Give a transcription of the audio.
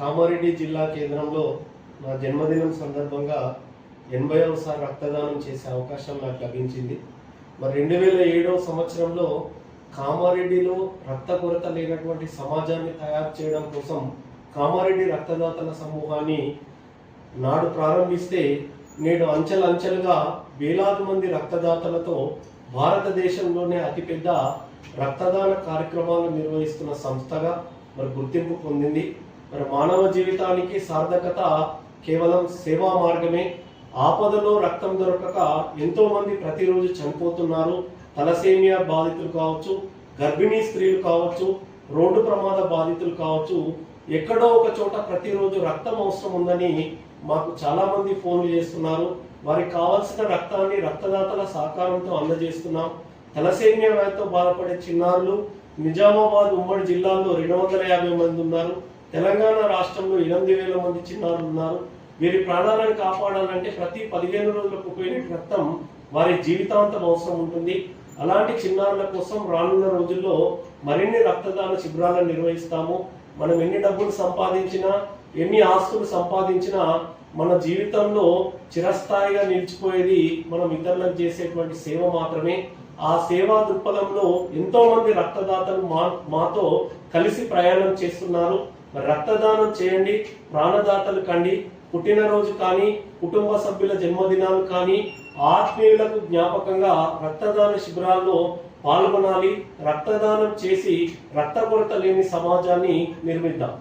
కామారెడ్డి జిల్లా కేంద్రంలో నా జన్మదినం సందర్భంగా 80వసారి రక్తదానం చేసే అవకాశం నాకు లభించింది. మరి 2007వ సంవత్సరంలో కామారెడ్డిలో రక్త కొరత లేనటువంటి సమాజాన్ని తయారు చేయడం కోసం కామారెడ్డి రక్తదాతల సమూహాన్ని నాడు ప్రారంభిస్తే నేడు అంచెలంచెలుగా వేలాది మంది రక్తదాతలతో భారతదేశంలోనే అతిపెద్ద రక్తదాన కార్యక్రమాలు నిర్వహిస్తున్న సంస్థగా మరి గుర్తింపు పొందింది. మరి మానవ జీవితానికి సార్థకత కేవలం సేవా మార్గమే. ఆపదలో రక్తం దొరకక ఎంతో మంది ప్రతిరోజు చనిపోతున్నారు. తలసేమియా బాధితులు కావచ్చు, గర్భిణీ స్త్రీలు కావచ్చు, రోడ్డు ప్రమాద బాధితులు కావచ్చు, ఎక్కడో ఒక చోట ప్రతిరోజు రక్తం అవసరం ఉందని మాకు చాలా మంది ఫోన్లు చేస్తున్నారు. వారికి కావాల్సిన రక్తాన్ని రక్తదాతల సహకారంతో అందజేస్తున్నాం. తలసేమియా వ్యాధితో బాధపడే చిన్నారులు నిజామాబాద్ ఉమ్మడి జిల్లాలో 250 మంది ఉన్నారు. తెలంగాణ రాష్ట్రంలో 8,000 మంది చిన్నారులు ఉన్నారు. వీరి ప్రాణాలను కాపాడాలంటే ప్రతి 15 రోజులకు ఉపయోగించే రక్తం వారి జీవితాంతం అవసరం ఉంటుంది. అలాంటి చిన్నారుల కోసం రానున్న రోజుల్లో మరిన్ని రక్తదాన శిబిరాలను నిర్వహిస్తాము. మనం ఎన్ని డబ్బులు సంపాదించినా, ఎన్ని ఆస్తులు సంపాదించినా మన జీవితంలో చిరస్థాయిగా నిలిచిపోయేది మనం ఇతరులకు చేసేటువంటి సేవ మాత్రమే. ఆ సేవా దృక్పథంలో ఎంతో మంది రక్తదాతలు మాతో కలిసి ప్రయాణం చేస్తున్నారు. రక్తదానం చేయండి, ప్రాణదాతలు కండి. పుట్టినరోజు కానీ, కుటుంబ సభ్యుల జన్మదినాలు కానీ, ఆత్మీయులకు జ్ఞాపకంగా రక్తదాన శిబిరాల్లో పాల్గొనాలి. రక్తదానం చేసి రక్త కొరత లేని సమాజాన్ని నిర్మిద్దాం.